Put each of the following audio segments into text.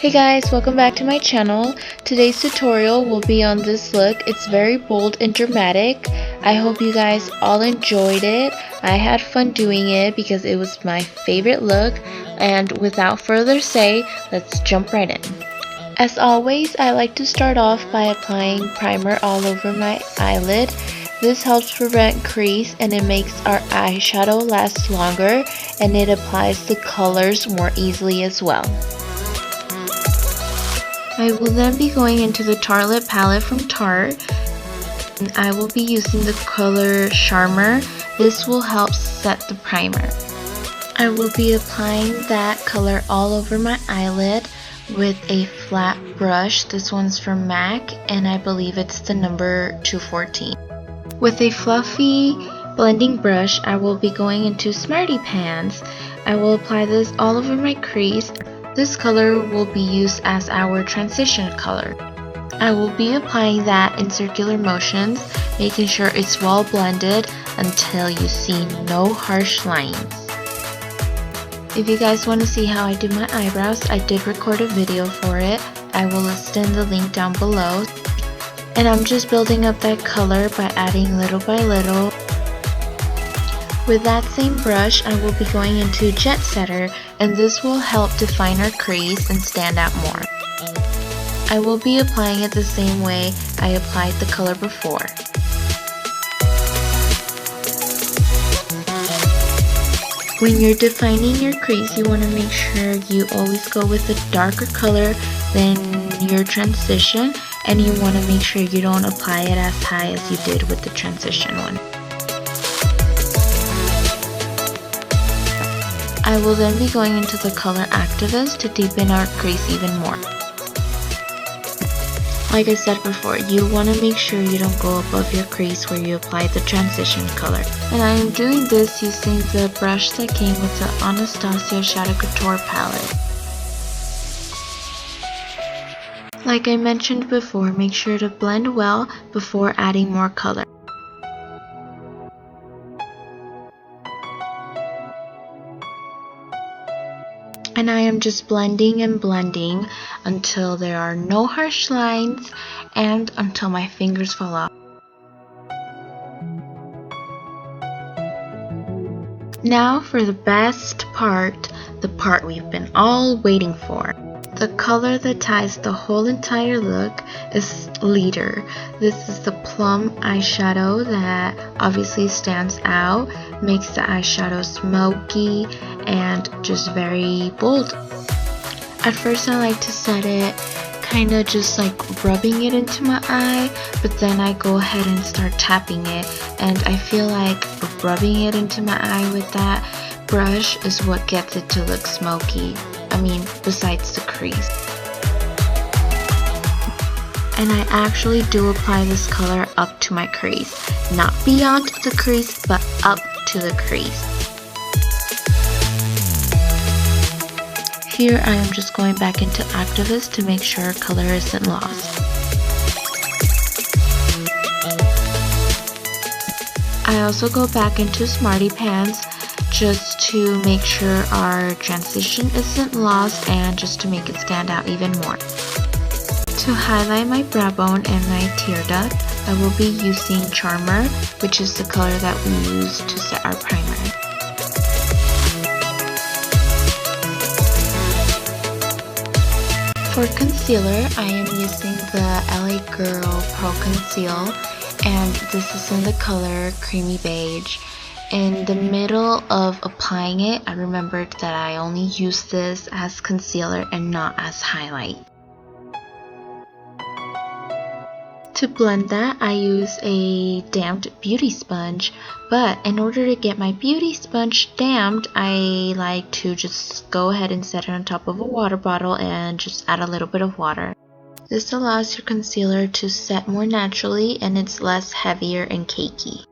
Hey guys, welcome back to my channel. Today's tutorial will be on this look. It's very bold and dramatic. I hope you guys all enjoyed it. I had fun doing it because it was my favorite look. And without further say, let's jump right in. As always, I like to start off by applying primer all over my eyelid. This helps prevent crease and it makes our eyeshadow last longer, and it applies the colors more easily as well. I will then be going into the Tarlette palette from Tarte, and I will be using the color Charmer. This will help set the primer. I will be applying that color all over my eyelid with a flat brush. This one's from MAC and I believe it's the number 214. With a fluffy blending brush, I will be going into Smarty Pants. I will apply this all over my crease. This color will be used as our transition color. I will be applying that in circular motions, making sure it's well blended until you see no harsh lines. If you guys want to see how I do my eyebrows, I did record a video for it. I will list in the link down below. And I'm just building up that color by adding little by little. With that same brush, I will be going into Jet Setter, and this will help define our crease and stand out more. I will be applying it the same way I applied the color before. When you're defining your crease, you want to make sure you always go with a darker color than your transition, and you want to make sure you don't apply it as high as you did with the transition one. I will then be going into the color Activist to deepen our crease even more. Like I said before, you want to make sure you don't go above your crease where you applied the transition color. And I am doing this using the brush that came with the Anastasia Shadow Couture palette. Like I mentioned before, make sure to blend well before adding more color. And I am just blending and blending until there are no harsh lines and until my fingers fall off. Now for the best part, the part we've been all waiting for. The color that ties the whole entire look is Leader. This is the Plum eyeshadow that obviously stands out, makes the eyeshadow smoky and just very bold. At first I like to set it kind of just like rubbing it into my eye, but then I go ahead and start tapping it, and I feel like rubbing it into my eye with that brush is what gets it to look smoky. I mean, besides the crease. And I actually do apply this color up to my crease. Not beyond the crease, but up to the crease. Here I am just going back into Activist to make sure color isn't lost. I also go back into Smarty Pants just to make sure our transition isn't lost and just to make it stand out even more. To highlight my brow bone and my tear duct, I will be using Charmer, which is the color that we use to set our primer. For concealer, I am using the LA Girl Pro Conceal, and this is in the color Creamy Beige. In the middle of applying it, I remembered that I only use this as concealer and not as highlight. To blend that, I use a damped beauty sponge, but in order to get my beauty sponge damped, I like to just go ahead and set it on top of a water bottle and just add a little bit of water. This allows your concealer to set more naturally and it's less heavier and cakey.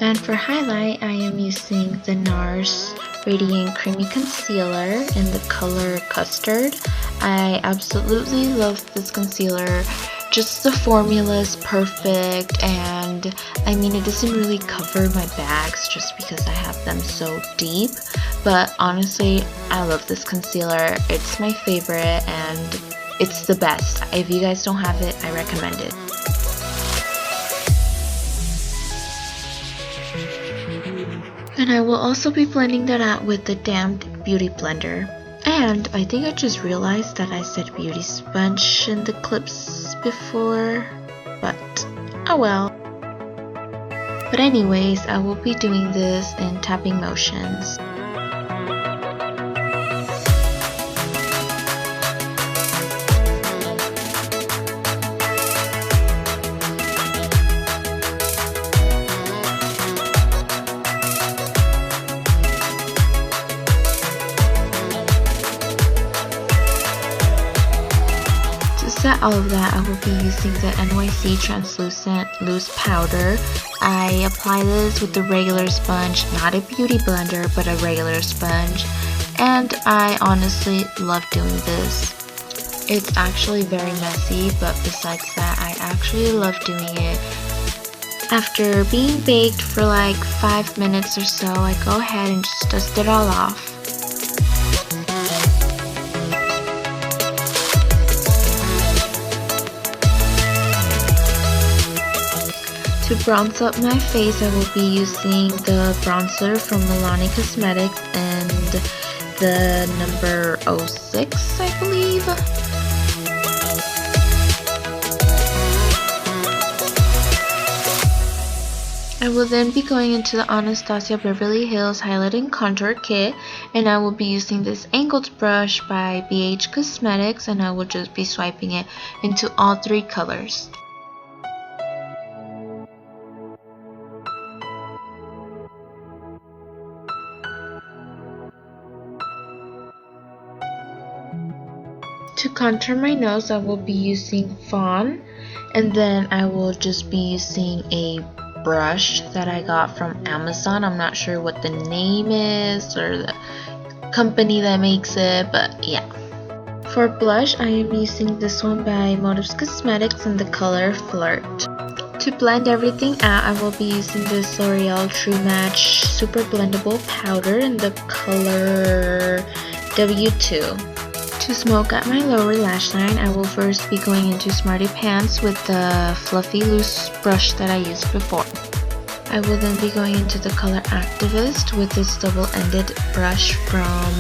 And for highlight, I am using the NARS Radiant Creamy Concealer in the color Custard. I absolutely love this concealer. Just the formula is perfect, and I mean, it doesn't really cover my bags just because I have them so deep, but honestly, I love this concealer. It's my favorite and it's the best. If you guys don't have it, I recommend it. And I will also be blending that out with the damp beauty blender. And I think I just realized that I said beauty sponge in the clips before, but oh well. But anyways, I will be doing this in tapping motions. To set all of that, I will be using the NYC Translucent Loose Powder. I apply this with the regular sponge, not a beauty blender, but a regular sponge. And I honestly love doing this. It's actually very messy, but besides that, I actually love doing it. After being baked for like 5 minutes or so, I go ahead and just dust it all off. To bronze up my face, I will be using the bronzer from Milani Cosmetics and the number 06, I believe. I will then be going into the Anastasia Beverly Hills Highlight and Contour Kit, and I will be using this angled brush by Beige Cosmetics, and I will just be swiping it into all 3 colors. To contour my nose, I will be using Fawn, and then I will just be using a brush that I got from Amazon. I'm not sure what the name is or the company that makes it, but yeah. For blush, I am using this one by Motives Cosmetics in the color Flirt. To blend everything out, I will be using this L'Oreal True Match Super Blendable Powder in the color W2. To smoke out my lower lash line, I will first be going into Smarty Pants with the fluffy loose brush that I used before. I will then be going into the color Activist with this double-ended brush from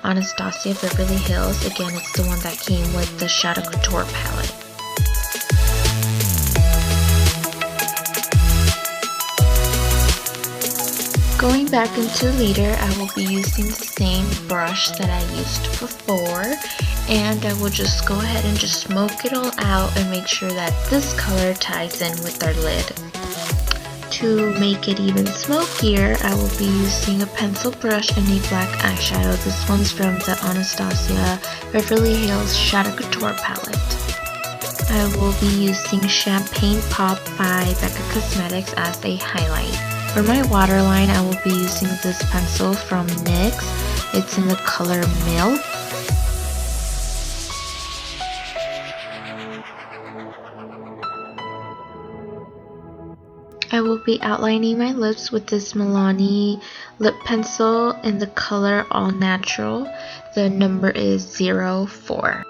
Anastasia Beverly Hills. Again, it's the one that came with the Shadow Couture palette. Going back into Leader, I will be using the same brush that I used before, and I will just go ahead and just smoke it all out and make sure that this color ties in with our lid. To make it even smokier, I will be using a pencil brush and a black eyeshadow. This one's from the Anastasia Beverly Hills Shadow Couture palette. I will be using Champagne Pop by Becca Cosmetics as a highlight. For my waterline, I will be using this pencil from NYX. It's in the color Milk. I will be outlining my lips with this Milani lip pencil in the color All Natural. The number is 04.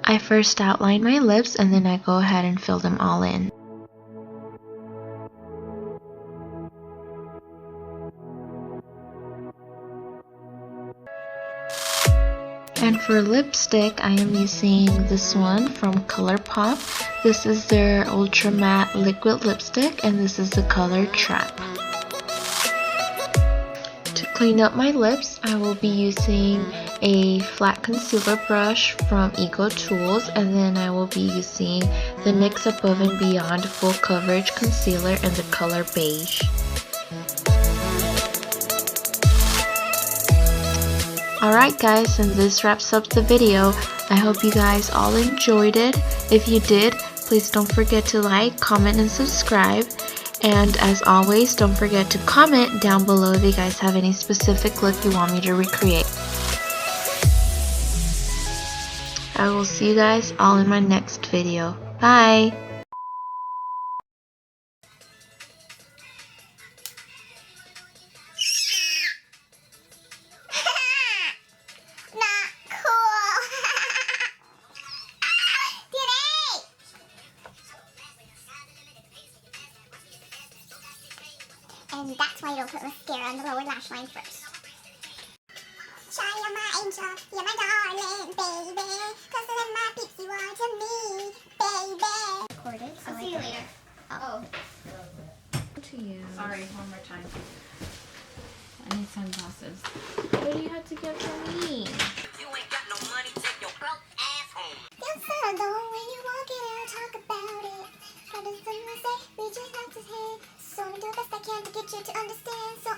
I first outline my lips and then I go ahead and fill them all in. And for lipstick, I am using this one from ColourPop. This is their Ultra Matte Liquid Lipstick, and this is the color Trap. To clean up my lips, I will be using a flat concealer brush from Ego Tools, and then I will be using the NYX Above and Beyond Full Coverage Concealer in the color Beige. Alright guys, and this wraps up the video. I hope you guys all enjoyed it. If you did, please don't forget to like, comment, and subscribe. And as always, don't forget to comment down below if you guys have any specific look you want me to recreate. I will see you guys all in my next video. Bye! And that's why you don't put mascara on the lower lash line first. Shy, you're my angel, you're my darling, baby. Cause of my peeps you are to me, baby. Recorded, so I'll see you later. Oh. To you. Sorry, one more time. I need sunglasses. What do you have to get for me? You ain't got no money, take your broke ass home. Feel sad though when you walk in and talk about it. How does someone say we just have to hate? So I do the best I can to get you to understand. So